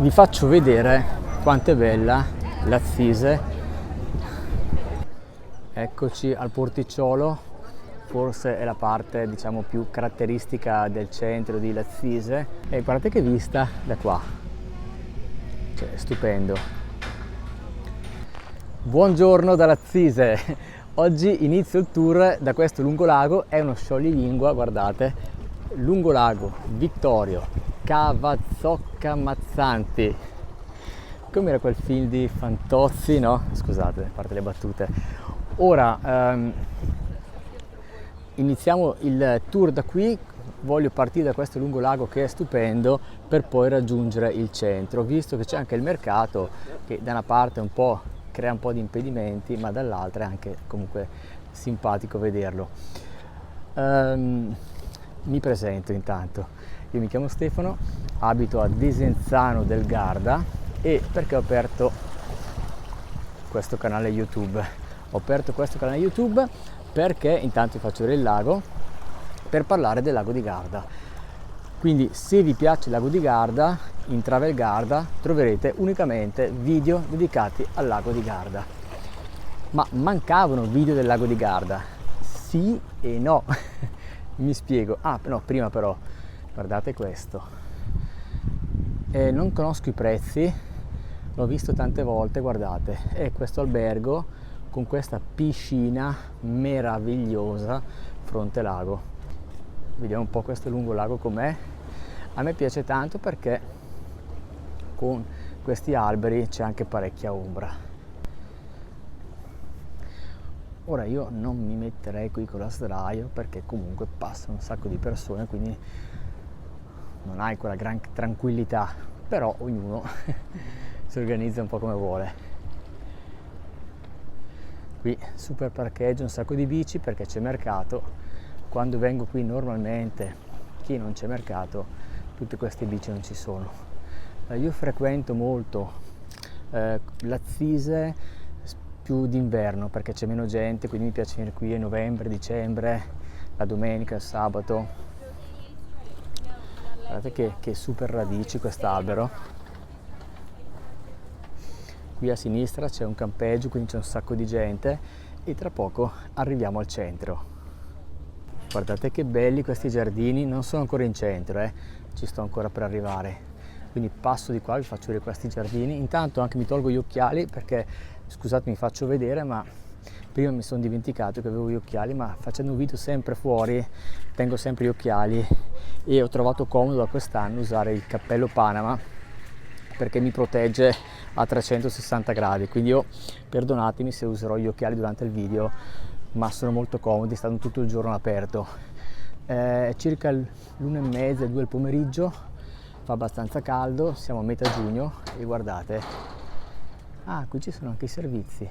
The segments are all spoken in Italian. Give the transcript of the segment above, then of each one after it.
Vi faccio vedere quanto è bella l'Assise. Eccoci al porticciolo, forse è la parte diciamo più caratteristica del centro di L'Assise e guardate che vista da qua, cioè è stupendo. Buongiorno dall'Assise, oggi inizio il tour da questo lungolago, è uno scioglilingua, guardate, lungolago Vittorio Cavazzocca Mazzanti. Com'era quel film di Fantozzi, no? Scusate, a parte le battute. Ora iniziamo il tour da qui, voglio partire da questo lungolago che è stupendo per poi raggiungere il centro, visto che c'è anche il mercato che da una parte un po' crea un po' di impedimenti, ma dall'altra è anche comunque simpatico vederlo. Mi presento intanto. Io mi chiamo Stefano, abito a Desenzano del Garda e perché ho aperto questo canale YouTube? Ho aperto questo canale YouTube perché intanto vi faccio vedere il lago per parlare del lago di Garda. Quindi se vi piace il lago di Garda, in Travel Garda troverete unicamente video dedicati al lago di Garda. Ma mancavano video del lago di Garda? Sì e no. Mi spiego. No, prima però guardate questo, non conosco i prezzi, l'ho visto tante volte, guardate, è questo albergo con questa piscina meravigliosa fronte lago. Vediamo un po' questo lungolago com'è. A me piace tanto perché con questi alberi c'è anche parecchia ombra. Ora io non mi metterei qui con la sdraio perché comunque passano un sacco di persone, quindi non hai quella gran tranquillità, però ognuno si organizza un po' come vuole. Qui super parcheggio, un sacco di bici perché c'è mercato. Quando vengo qui normalmente, chi non c'è mercato, tutte queste bici non ci sono. Io frequento molto l'Assise più d'inverno perché c'è meno gente, quindi mi piace venire qui a novembre, dicembre, la domenica, il sabato. Guardate che super radici quest'albero. Qui a sinistra c'è un campeggio, quindi c'è un sacco di gente e tra poco arriviamo al centro. Guardate che belli questi giardini, non sono ancora in centro, ci sto ancora per arrivare. Quindi passo di qua, vi faccio vedere questi giardini. Intanto anche mi tolgo gli occhiali perché, scusate mi faccio vedere, ma prima mi sono dimenticato che avevo gli occhiali, ma facendo un video sempre fuori tengo sempre gli occhiali e ho trovato comodo da quest'anno usare il cappello Panama perché mi protegge a 360 gradi, quindi io perdonatemi se userò gli occhiali durante il video, ma sono molto comodi, stanno tutto il giorno aperto. Circa l'1:30, 2 del pomeriggio, fa abbastanza caldo, siamo a metà giugno e guardate, qui ci sono anche i servizi,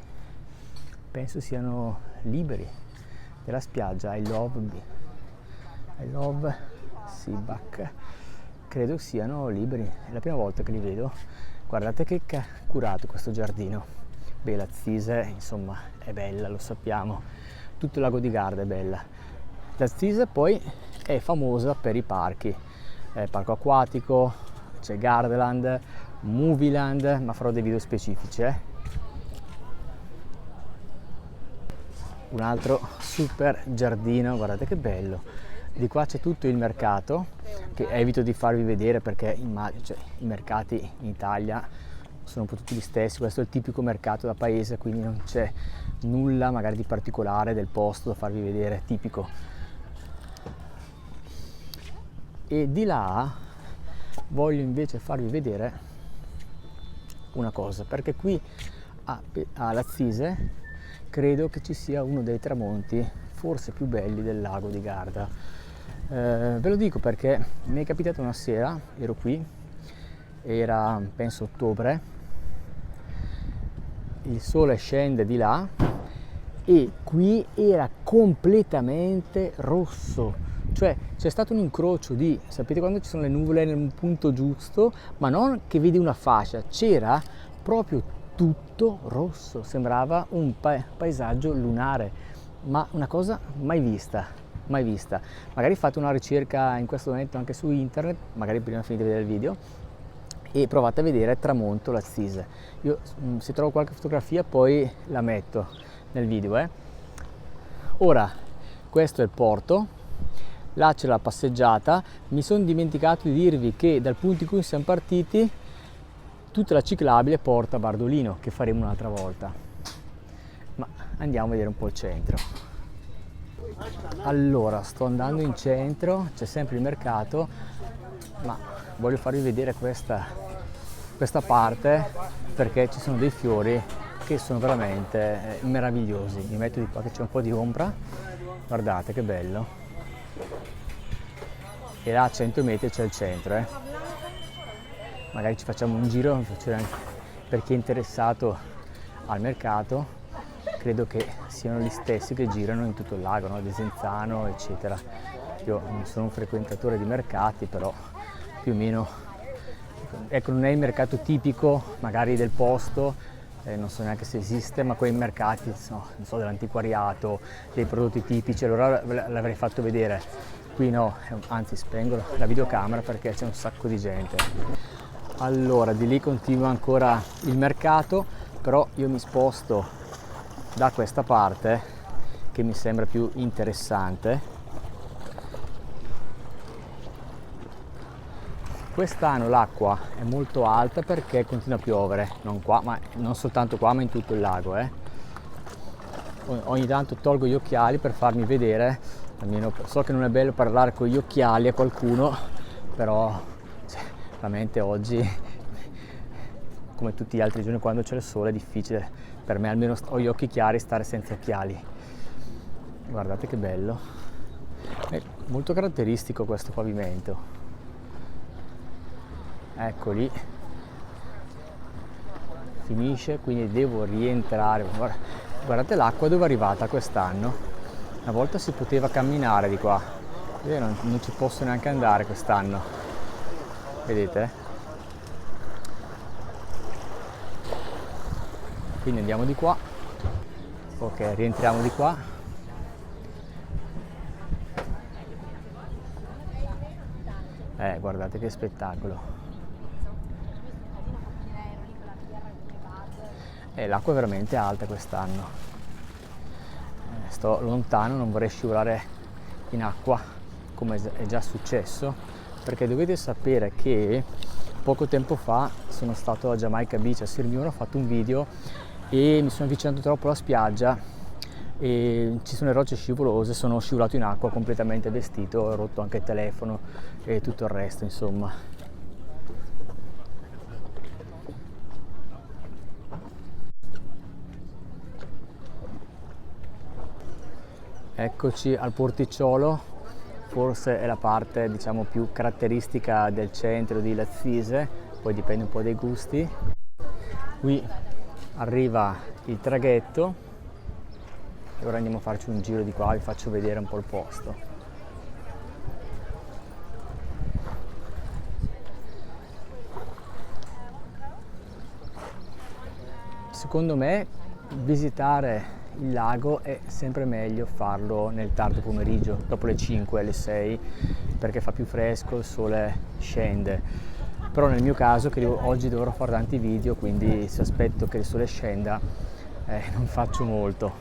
penso siano liberi della spiaggia. I love Seaback, credo siano liberi, è la prima volta che li vedo. Guardate che curato questo giardino. Beh, l'Assise insomma è bella, lo sappiamo, tutto il lago di Garda è bella. L'Assise poi è famosa per i parchi, parco acquatico, c'è Gardaland, Movieland, ma farò dei video specifici. Un altro super giardino, guardate che bello. Di qua c'è tutto il mercato che evito di farvi vedere perché i mercati in Italia sono un po' tutti gli stessi. Questo è il tipico mercato da paese, quindi non c'è nulla magari di particolare del posto da farvi vedere, tipico. E di là voglio invece farvi vedere una cosa, perché qui all'Assise credo che ci sia uno dei tramonti forse più belli del lago di Garda. Ve lo dico perché mi è capitato una sera, ero qui, era penso ottobre, il sole scende di là e qui era completamente rosso, cioè c'è stato un incrocio di, sapete quando ci sono le nuvole nel punto giusto, ma non che vedi una fascia, c'era proprio tutto rosso, sembrava un paesaggio lunare, ma una cosa mai vista. Magari fate una ricerca in questo momento anche su internet, magari prima finite di vedere il video, e provate a vedere tramonto l'Assise. Io se trovo qualche fotografia poi la metto nel video. Ora questo è il porto, là c'è la passeggiata. Mi sono dimenticato di dirvi che dal punto in cui siamo partiti tutta la ciclabile porta a Bardolino, che faremo un'altra volta, ma andiamo a vedere un po' il centro. Allora, sto andando in centro, c'è sempre il mercato, ma voglio farvi vedere questa parte perché ci sono dei fiori che sono veramente meravigliosi. Mi metto di qua che c'è un po' di ombra, guardate che bello. E là a 100 metri c'è il centro. Magari ci facciamo un giro per chi è interessato al mercato. Credo che siano gli stessi che girano in tutto il lago, no? Desenzano, eccetera. Io non sono un frequentatore di mercati, però più o meno, ecco, non è il mercato tipico magari del posto, non so neanche se esiste, ma quei mercati, no, non so, dell'antiquariato, dei prodotti tipici, allora l'avrei fatto vedere. Qui no, anzi spengo la videocamera perché c'è un sacco di gente. Allora, di lì continua ancora il mercato, però io mi sposto da questa parte che mi sembra più interessante. Quest'anno l'acqua è molto alta perché continua a piovere, non qua, ma non soltanto qua, ma in tutto il lago. Ogni tanto tolgo gli occhiali per farmi vedere, almeno so che non è bello parlare con gli occhiali a qualcuno, però veramente oggi, come tutti gli altri giorni quando c'è il sole, è difficile per me, almeno ho gli occhi chiari, stare senza occhiali. Guardate che bello, è molto caratteristico questo pavimento. Ecco lì finisce, quindi devo rientrare. Guardate l'acqua dove è arrivata quest'anno. Una volta si poteva camminare di qua, io non ci posso neanche andare quest'anno, vedete? Quindi andiamo di qua, ok, rientriamo di qua. Guardate che spettacolo. L'acqua è veramente alta quest'anno. Sto lontano, non vorrei scivolare in acqua come è già successo, perché dovete sapere che poco tempo fa sono stato a Jamaica Beach a Sirmione, ho fatto un video e mi sono avvicinato troppo alla spiaggia e ci sono le rocce scivolose, sono scivolato in acqua completamente vestito, ho rotto anche il telefono e tutto il resto, insomma. Eccoci al porticciolo, forse è la parte, diciamo, più caratteristica del centro di Lazzise, poi dipende un po' dai gusti. Qui arriva il traghetto e ora andiamo a farci un giro di qua, vi faccio vedere un po' il posto. Secondo me visitare il lago è sempre meglio farlo nel tardo pomeriggio, dopo le 5, le 6, perché fa più fresco, il sole scende. Però nel mio caso, che oggi dovrò fare tanti video, quindi se aspetto che il sole scenda non faccio molto,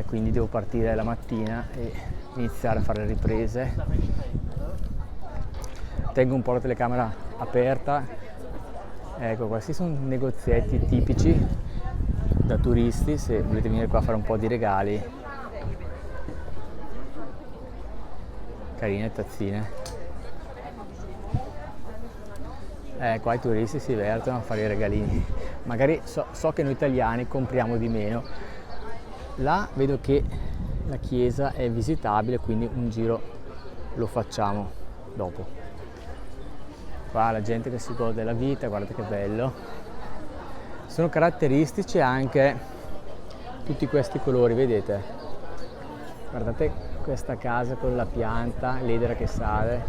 quindi devo partire la mattina e iniziare a fare le riprese. Tengo un po' la telecamera aperta. Ecco, questi sono negozietti tipici da turisti, se volete venire qua a fare un po' di regali. Carine tazzine. Qua i turisti si divertono a fare i regalini. Magari so che noi italiani compriamo di meno. Là vedo che la chiesa è visitabile, quindi un giro lo facciamo dopo. Qua la gente che si gode della vita, guardate che bello. Sono caratteristici anche tutti questi colori, vedete? Guardate questa casa con la pianta, l'edera che sale.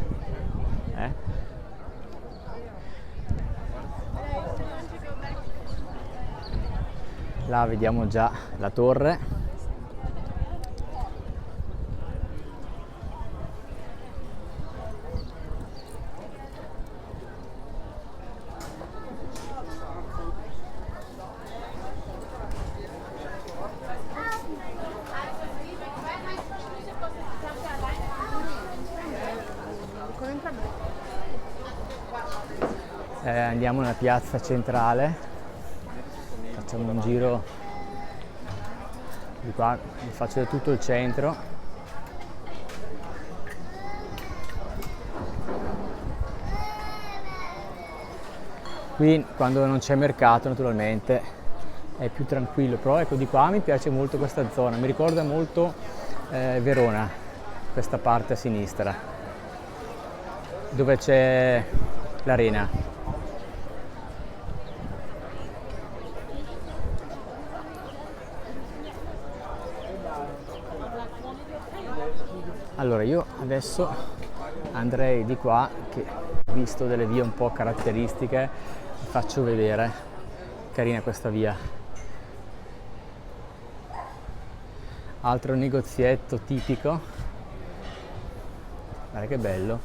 Là vediamo già la torre. andiamo nella piazza centrale, facciamo un giro di qua, vi faccio vedere tutto il centro. Qui quando non c'è mercato naturalmente è più tranquillo, però ecco, di qua mi piace molto questa zona, mi ricorda molto Verona, questa parte a sinistra dove c'è l'arena. Allora io adesso andrei di qua, che ho visto delle vie un po' caratteristiche, vi faccio vedere. Carina questa via. Altro negozietto tipico. Guarda che bello.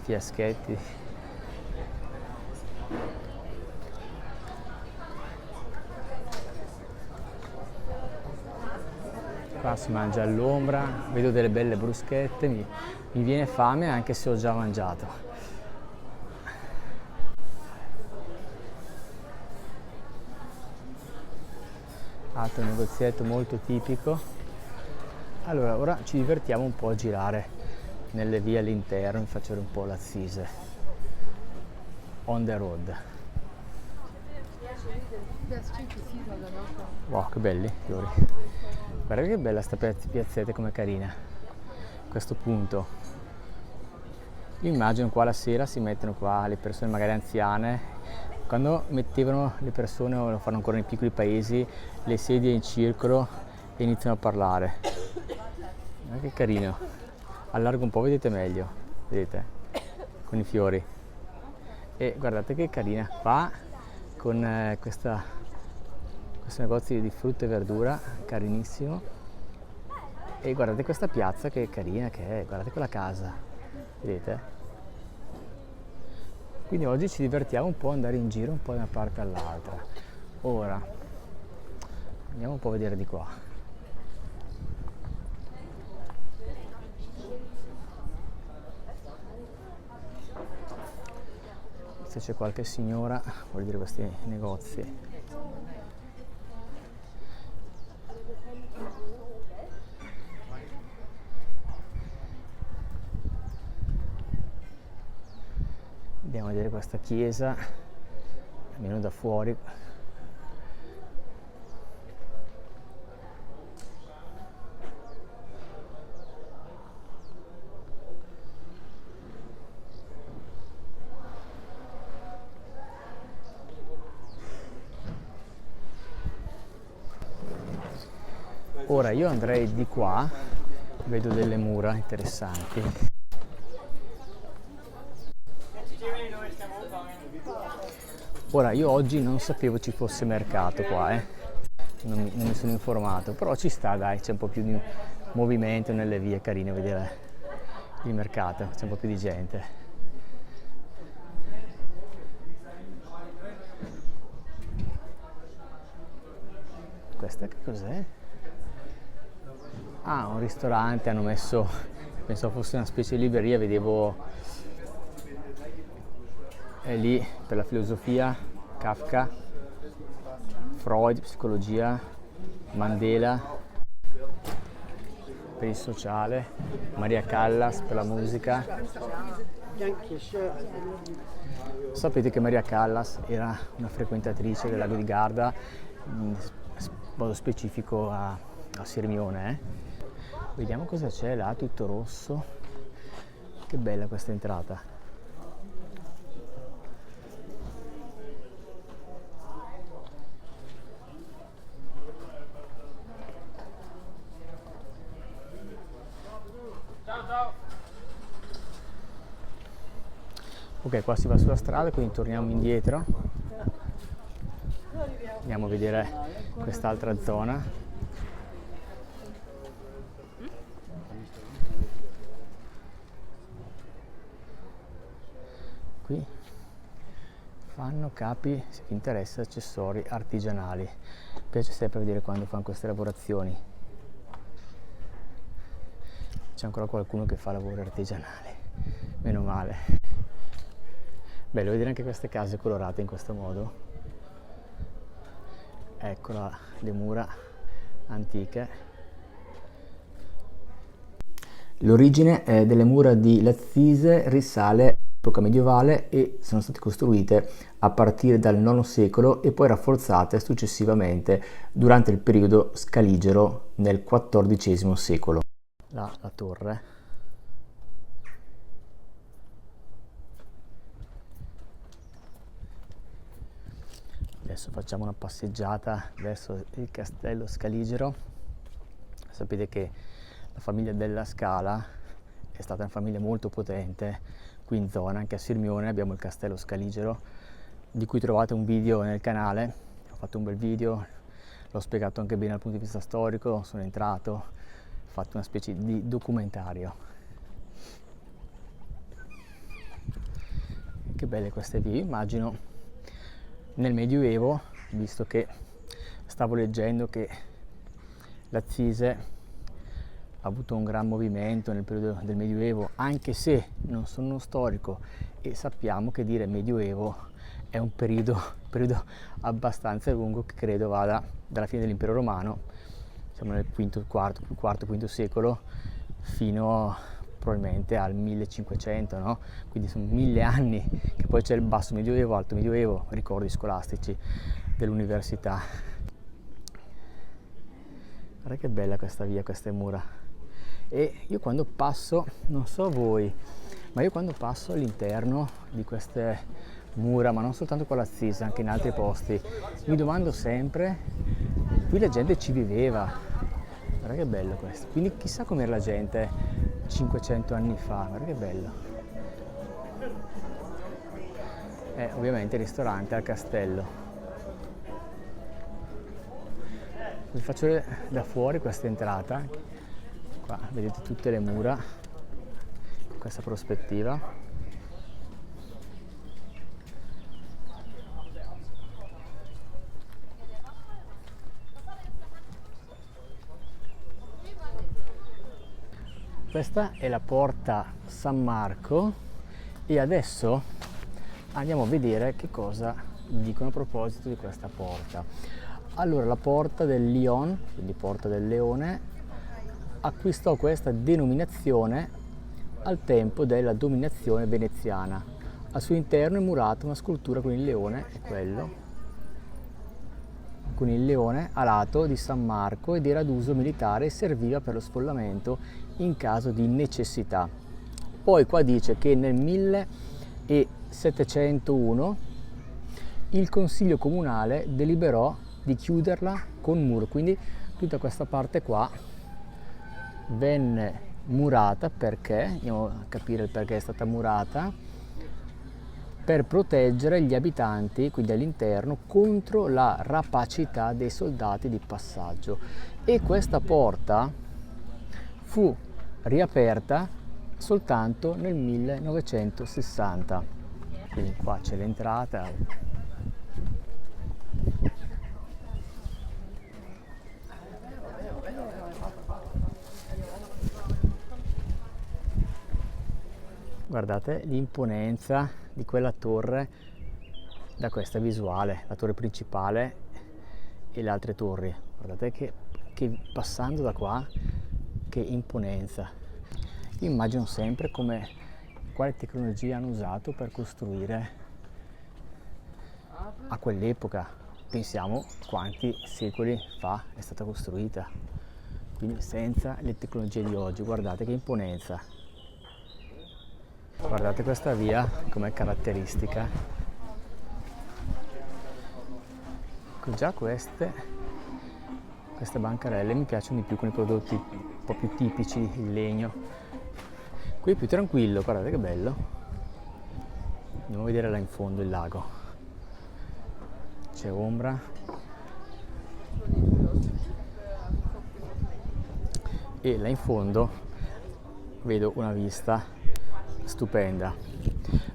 Fiaschetti. Qua si mangia all'ombra, vedo delle belle bruschette, mi viene fame anche se ho già mangiato. Altro negozietto molto tipico. Allora, ora ci divertiamo un po' a girare nelle vie all'interno, vi faccio vedere un po' l'Assise. On the road. Wow, che belli fiori. Guarda che bella sta piazzetta, com'è carina. Questo punto. Io immagino qua la sera si mettono qua le persone magari anziane. Quando mettevano le persone, o lo fanno ancora nei piccoli paesi, le sedie in circolo e iniziano a parlare. Guarda che carino. Allargo un po', vedete meglio. Vedete? Con i fiori. E guardate che carina. Qua con questo negozio di frutta e verdura, carinissimo. E guardate questa piazza che carina che è, guardate quella casa, vedete? Quindi oggi ci divertiamo un po' ad andare in giro un po' da una parte all'altra. Ora andiamo un po' a vedere di qua. Se c'è qualche signora, vuol dire questi negozi. Andiamo a vedere questa chiesa, almeno da fuori. Ora io andrei di qua, vedo delle mura interessanti. Ora io oggi non sapevo ci fosse mercato qua, non mi sono informato, però ci sta, dai, c'è un po' più di movimento nelle vie, carine vedere il mercato, c'è un po' più di gente. Questa che cos'è? Ah, un ristorante, hanno messo, pensavo fosse una specie di libreria, vedevo è lì per la filosofia, Kafka, Freud, psicologia, Mandela per il sociale, Maria Callas per la musica. Sapete che Maria Callas era una frequentatrice del lago di Garda, in modo specifico a Sirmione. Vediamo cosa c'è là, tutto rosso. Che bella questa entrata. Ok, qua si va sulla strada, quindi torniamo indietro. Andiamo a vedere quest'altra zona. Qui fanno capi, se vi interessa, accessori artigianali. Mi piace sempre vedere quando fanno queste lavorazioni. C'è ancora qualcuno che fa lavori artigianali, meno male. Bello vedere anche queste case colorate in questo modo. Eccola, le mura antiche. L'origine delle mura di Lazzise risale all'epoca medievale e sono state costruite a partire dal IX secolo e poi rafforzate successivamente durante il periodo scaligero nel XIV secolo. La torre. Adesso facciamo una passeggiata verso il castello scaligero. Sapete che la famiglia della Scala è stata una famiglia molto potente qui in zona, anche a Sirmione abbiamo il castello scaligero, di cui trovate un video nel canale. Ho fatto un bel video, l'ho spiegato anche bene dal punto di vista storico, sono entrato, ho fatto una specie di documentario. Che belle queste vie, immagino nel Medioevo, visto che stavo leggendo che Lazzise ha avuto un gran movimento nel periodo del Medioevo, anche se non sono uno storico e sappiamo che dire Medioevo è un periodo abbastanza lungo, che credo vada dalla fine dell'Impero Romano, siamo nel IV secolo, fino probabilmente al 1500, no? Quindi sono 1000 anni, che poi c'è il basso medioevo, alto medioevo, ricordi scolastici dell'università. Guarda che bella questa via, queste mura. E io quando passo, non so voi, ma io quando passo all'interno di queste mura, ma non soltanto con Lazzise, anche in altri posti, mi domando sempre, qui la gente ci viveva. Guarda che bello questo. Quindi chissà com'era la gente 500 anni fa, guarda che bello. Ovviamente il ristorante al castello. Vi faccio vedere da fuori questa entrata. Qua vedete tutte le mura, questa prospettiva. Questa è la porta San Marco e adesso andiamo a vedere che cosa dicono a proposito di questa porta. Allora, la porta del Lion, quindi porta del leone, acquistò questa denominazione al tempo della dominazione veneziana. Al suo interno è murata una scultura con il leone, è quello, con il leone alato di San Marco, ed era d'uso militare e serviva per lo sfollamento in caso di necessità. Poi qua dice che nel 1701 il consiglio comunale deliberò di chiuderla con muro, quindi tutta questa parte qua venne murata. Perché? Andiamo a capire il perché è stata murata: per proteggere gli abitanti, quindi all'interno, contro la rapacità dei soldati di passaggio. E questa porta fu riaperta soltanto nel 1960. Quindi qua c'è l'entrata. Guardate l'imponenza di quella torre da questa visuale, la torre principale e le altre torri. Guardate che passando da qua, che imponenza. Io immagino sempre quale tecnologia hanno usato per costruire a quell'epoca. Pensiamo quanti secoli fa è stata costruita, quindi senza le tecnologie di oggi. Guardate che imponenza. Guardate questa via com'è caratteristica. Già queste bancarelle mi piacciono di più, con i prodotti un po' più tipici, il legno. Qui è più tranquillo, guardate che bello. Andiamo a vedere là in fondo il lago. C'è ombra. E là in fondo vedo una vista stupenda.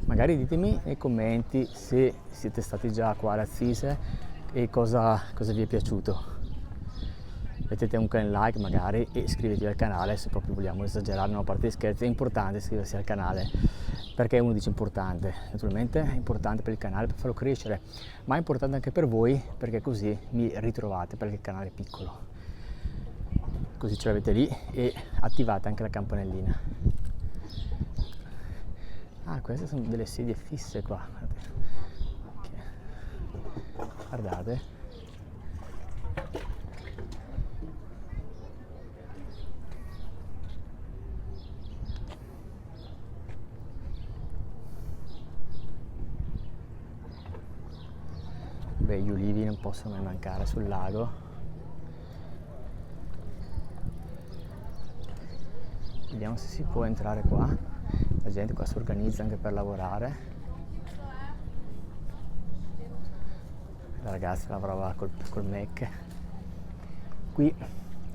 Magari ditemi nei commenti se siete stati già qua a Lazzise e cosa vi è piaciuto. Mettete un like magari e iscrivetevi al canale se proprio vogliamo esagerare, no, a parte gli scherzi. È importante iscriversi al canale Perché uno dice importante? Naturalmente è importante per il canale, per farlo crescere, ma è importante anche per voi, perché così mi ritrovate, perché il canale è piccolo. Così ce l'avete lì e attivate anche la campanellina. Ah, queste sono delle sedie fisse qua. Guardate. Beh, gli ulivi non possono mai mancare sul lago. Vediamo se si può entrare qua. La gente qua si organizza anche per lavorare. La ragazza lavorava col Mac. Qui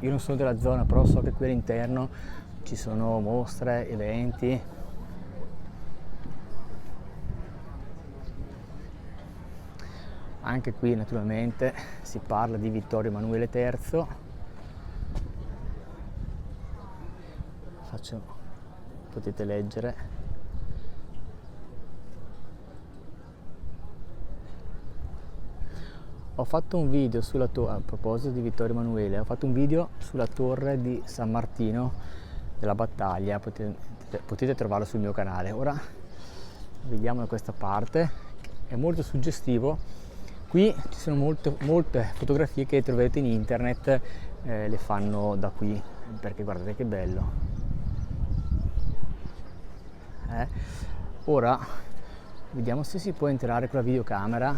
io non sono della zona, però so che qui all'interno ci sono mostre, eventi. Anche qui naturalmente si parla di Vittorio Emanuele III. Potete leggere. Ho fatto un video sulla torre, a proposito di Vittorio Emanuele, ho fatto un video sulla torre di San Martino della Battaglia, potete trovarlo sul mio canale. Ora vediamo da questa parte, è molto suggestivo. Qui ci sono molte fotografie che troverete in internet, le fanno da qui, perché guardate che bello. Ora vediamo se si può entrare con la videocamera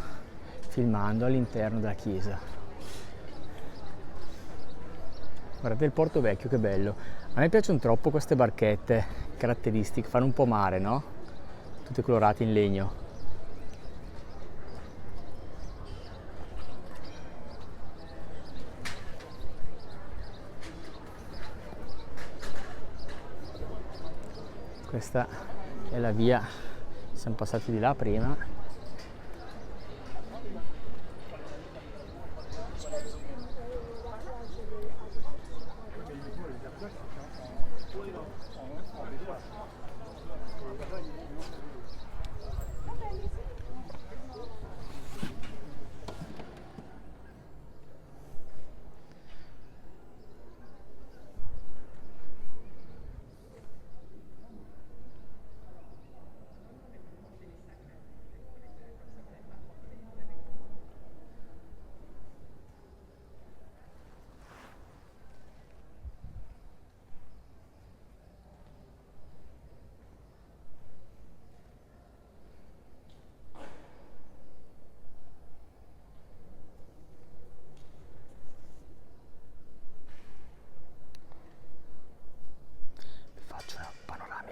filmando all'interno della chiesa. Guardate il Porto Vecchio, che bello. A me piacciono troppo queste barchette caratteristiche, fanno un po' mare, no? Tutte colorate in legno. Questa è la via, siamo passati di là prima.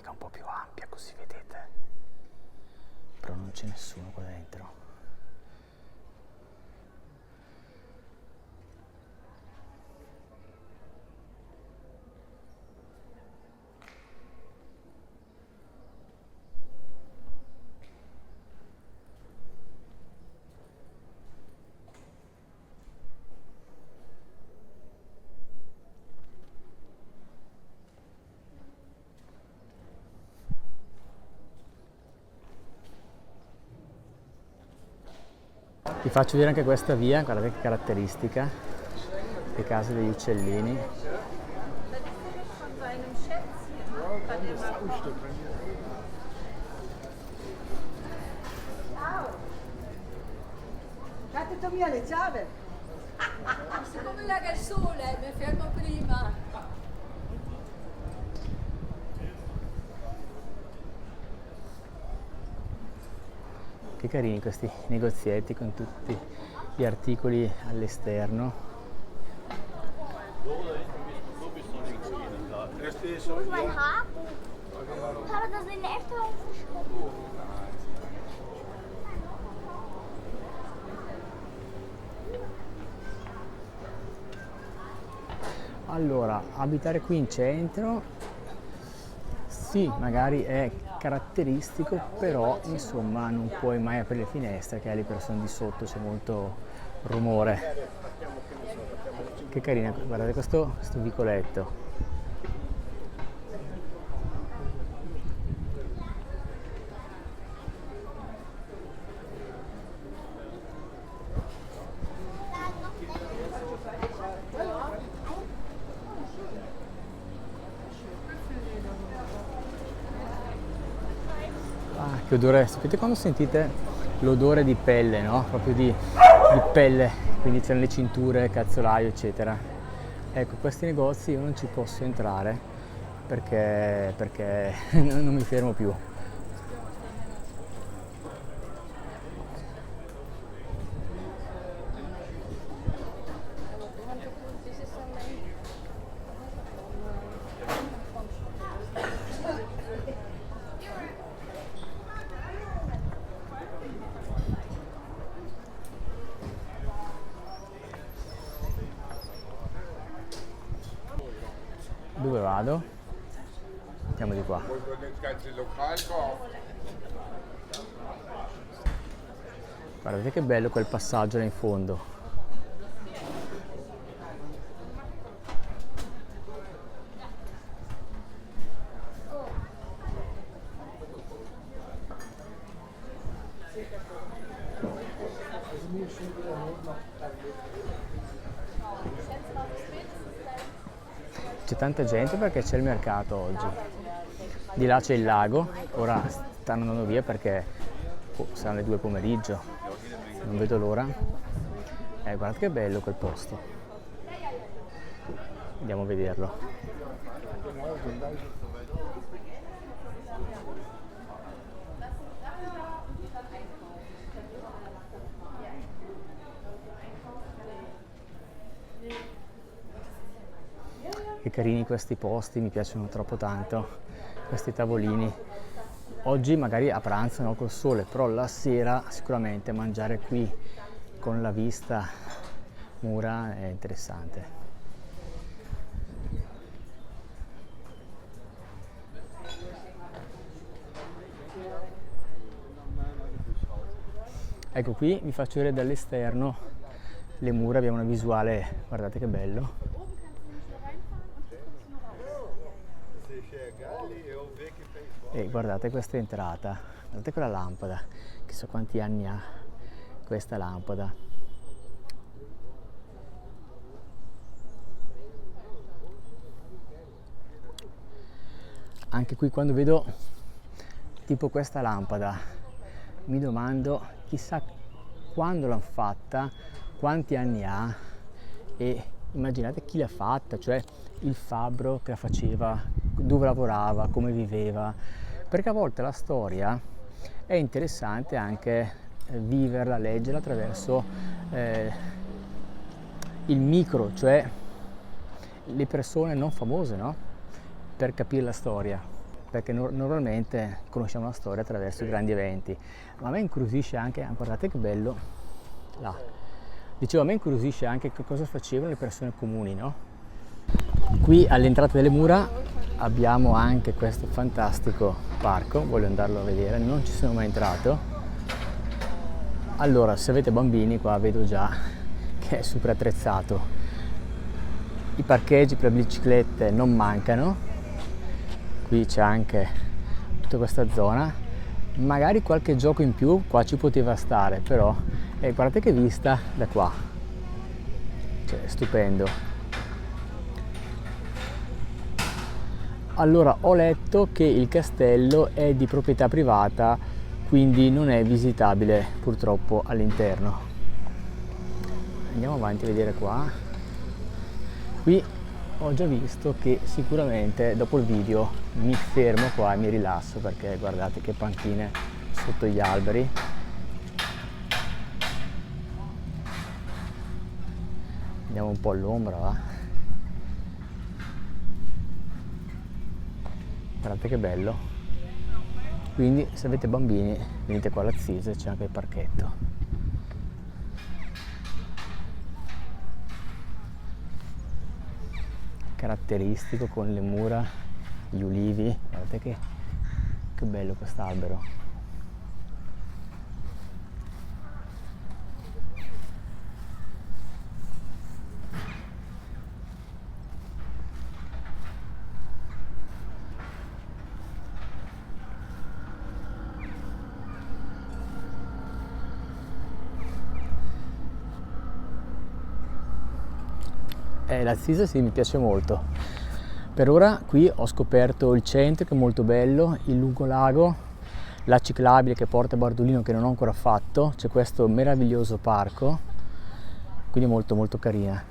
Un po' più ampia, così vedete, però non c'è nessuno qua dentro. Vi faccio vedere anche questa via, guardate che caratteristica, le case degli uccellini. Datemi le chiavi. Siccome lega il sole, mi fermo prima. Che carini questi negozietti con tutti gli articoli all'esterno. Wo ist mein Haken? Papa, das ist in der Efteling verschwunden. Allora, abitare qui in centro, sì, magari è caratteristico, però insomma non puoi mai aprire le finestre, che alle persone di sotto c'è molto rumore. Che carina, guardate questo vicoletto. l'odore, sapete quando sentite l'odore di pelle, no? Proprio di pelle, quindi c'erano le cinture, calzolaio, eccetera. Ecco, questi negozi io non ci posso entrare perché non mi fermo più. Dove vado? Andiamo di qua. Guardate che bello quel passaggio là in fondo. C'è tanta gente perché c'è il mercato oggi. Di là c'è il lago, ora stanno andando via perché saranno le 2 pomeriggio, non vedo l'ora. Guardate che bello quel posto. Andiamo a vederlo. Che carini questi posti, mi piacciono troppo tanto, questi tavolini. Oggi magari a pranzo no, col sole, però la sera sicuramente mangiare qui con la vista Mura è interessante. Ecco, qui vi faccio vedere dall'esterno le mura, abbiamo una visuale, guardate che bello. E guardate questa entrata, guardate quella lampada, chissà quanti anni ha questa lampada. Anche qui quando vedo tipo questa lampada mi domando chissà quando l'hanno fatta, quanti anni ha e immaginate chi l'ha fatta, cioè il fabbro che la faceva, dove lavorava, come viveva, perché a volte la storia è interessante anche viverla, leggerla attraverso il micro, cioè le persone non famose, no? Per capire la storia, perché normalmente conosciamo la storia attraverso i grandi eventi, ma a me incuriosisce anche, guardate che bello, là, dicevo a me incuriosisce anche che cosa facevano le persone comuni, no? Qui all'entrata delle mura abbiamo anche questo fantastico parco, voglio andarlo a vedere, non ci sono mai entrato. Allora, se avete bambini qua vedo già che è super attrezzato, i parcheggi per le biciclette non mancano, qui c'è anche tutta questa zona, magari qualche gioco in più qua ci poteva stare, però guardate che vista da qua, cioè è stupendo. Allora, ho letto che il castello è di proprietà privata, quindi non è visitabile purtroppo all'interno. Andiamo avanti a vedere qua. Qui ho già visto che sicuramente dopo il video mi fermo qua e mi rilasso perché guardate che panchine sotto gli alberi. Andiamo un po' all'ombra, va? Guardate che bello. Quindi se avete bambini venite qua all'Azzise, c'è anche il parchetto. Caratteristico con le mura, gli ulivi, guardate che bello quest'albero. L'Azzise sì, mi piace molto. Per ora qui ho scoperto il centro che è molto bello, il lungolago, la ciclabile che porta a Bardolino che non ho ancora fatto, c'è questo meraviglioso parco, quindi molto molto carina.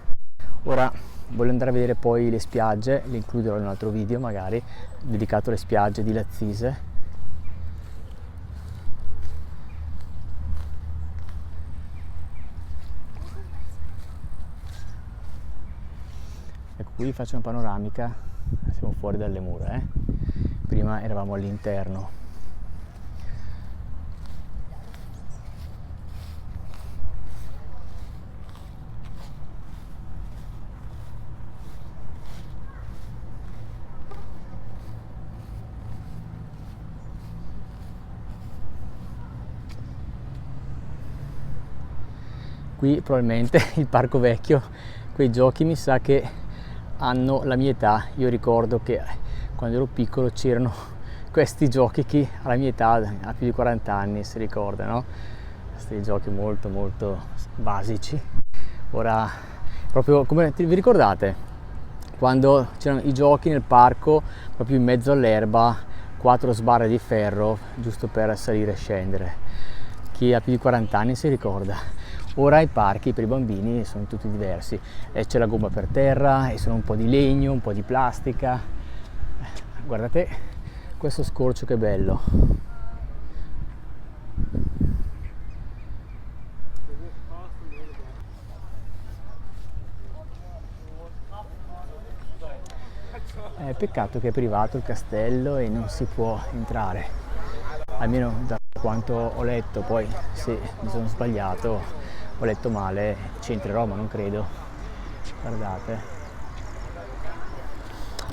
Ora voglio andare a vedere poi le spiagge, le includerò in un altro video magari dedicato alle spiagge di Lazzise. Ecco, qui faccio una panoramica, siamo fuori dalle mura, prima eravamo all'interno. Qui probabilmente il parco vecchio, quei giochi mi sa che hanno la mia età. Io ricordo che quando ero piccolo c'erano questi giochi, chi alla mia età ha più di 40 anni si ricorda, no? Questi giochi molto molto basici. Ora, proprio come vi ricordate quando c'erano i giochi nel parco proprio in mezzo all'erba, 4 sbarre di ferro giusto per salire e scendere? Chi ha più di 40 anni si ricorda. Ora i parchi per i bambini sono tutti diversi, c'è la gomma per terra e sono un po' di legno, un po' di plastica. Guardate questo scorcio che bello. Peccato che è privato il castello e non si può entrare, almeno da quanto ho letto. Poi sì, mi sono sbagliato, ho letto male, c'entri Roma, non credo. Guardate.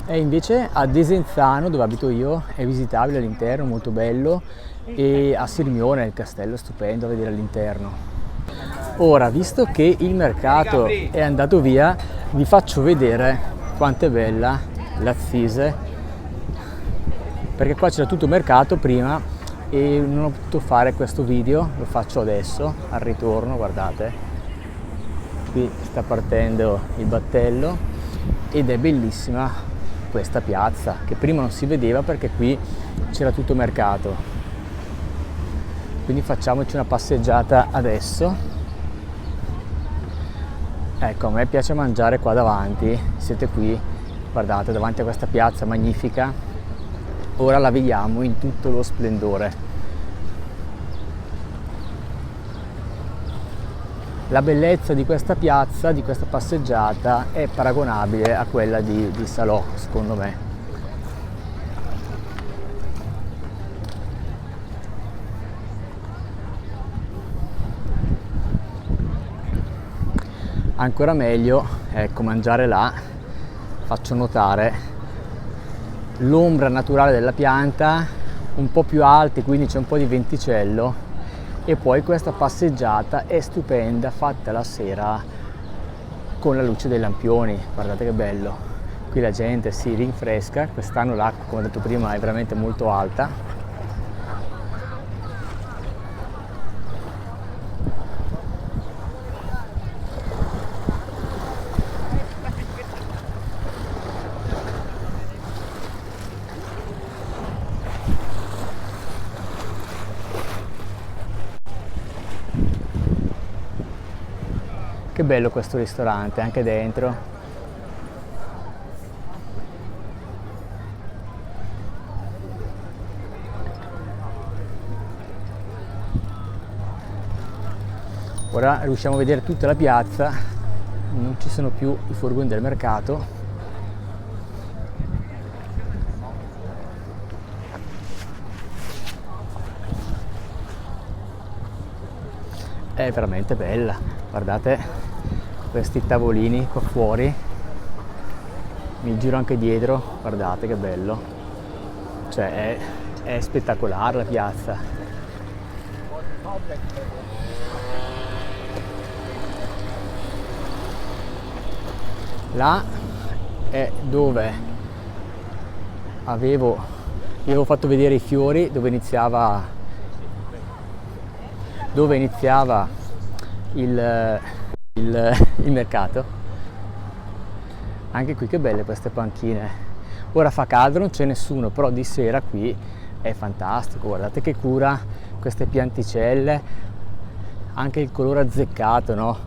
E invece a Desenzano, dove abito io, è visitabile all'interno, molto bello, e a Sirmione il castello è stupendo a vedere all'interno. Ora, visto che il mercato è andato via, vi faccio vedere quanto è bella Lazzise, perché qua c'era tutto il mercato prima e non ho potuto fare questo video, lo faccio adesso al ritorno. Guardate, qui sta partendo il battello ed è bellissima questa piazza che prima non si vedeva perché qui c'era tutto mercato. Quindi facciamoci una passeggiata adesso. Ecco, a me piace mangiare qua davanti, siete qui, guardate, davanti a questa piazza magnifica. Ora la vediamo in tutto lo splendore. La bellezza di questa piazza, di questa passeggiata, è paragonabile a quella di Salò, secondo me. Ancora meglio, ecco, mangiare là. Faccio notare l'ombra naturale della pianta, un po' più alti, quindi c'è un po' di venticello, e poi questa passeggiata è stupenda, fatta la sera con la luce dei lampioni. Guardate che bello, qui la gente si rinfresca. Quest'anno l'acqua, come ho detto prima, è veramente molto alta. Che bello questo ristorante, anche dentro. Ora riusciamo a vedere tutta la piazza, non ci sono più i furgoni del mercato. È veramente bella, guardate questi tavolini qua fuori, mi giro anche dietro, guardate che bello, cioè è spettacolare la piazza. Là è dove vi avevo fatto vedere i fiori, dove iniziava il mercato. Anche qui che belle queste panchine. Ora fa caldo, non c'è nessuno, però di sera qui è fantastico, guardate che cura queste pianticelle, anche il colore azzeccato, no?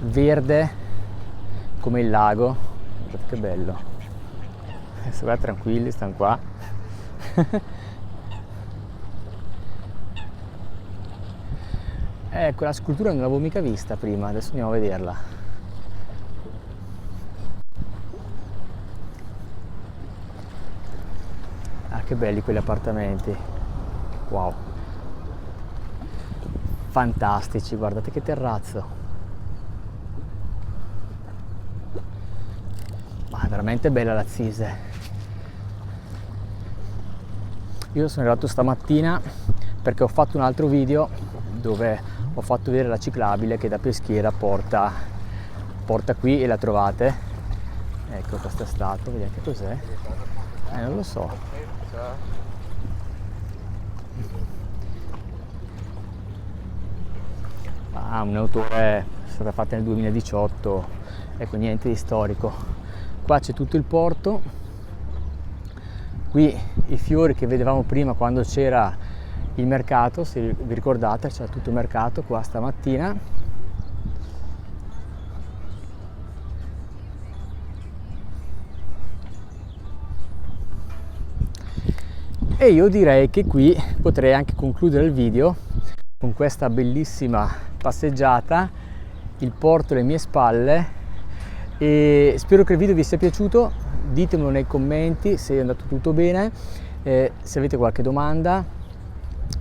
Verde come il lago, guardate che bello. Adesso guarda, tranquilli, stanno qua. Ecco, la scultura non l'avevo mica vista prima, adesso andiamo a vederla. Ah, che belli quegli appartamenti, wow, fantastici, guardate che terrazzo, ma è veramente bella l'Assise. Io sono arrivato stamattina perché ho fatto un altro video dove ho fatto vedere la ciclabile che da Peschiera porta qui, e la trovate. Ecco, questa è statua, vediamo che cos'è. Non lo so. Ah, un'auto è stata fatta nel 2018, ecco, niente di storico. Qua c'è tutto il porto, qui i fiori che vedevamo prima quando c'era il mercato, se vi ricordate, c'era tutto il mercato qua stamattina. E io direi che qui potrei anche concludere il video con questa bellissima passeggiata, il porto alle mie spalle, e spero che il video vi sia piaciuto. Ditemelo nei commenti se è andato tutto bene, se avete qualche domanda,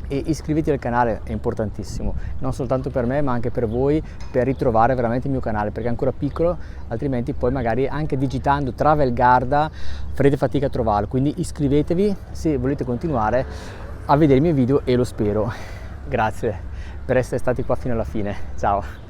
e iscrivetevi al canale, è importantissimo, non soltanto per me ma anche per voi, per ritrovare veramente il mio canale, perché è ancora piccolo, altrimenti poi magari anche digitando Travel Garda farete fatica a trovarlo. Quindi iscrivetevi se volete continuare a vedere i miei video, e lo spero. Grazie per essere stati qua fino alla fine, ciao.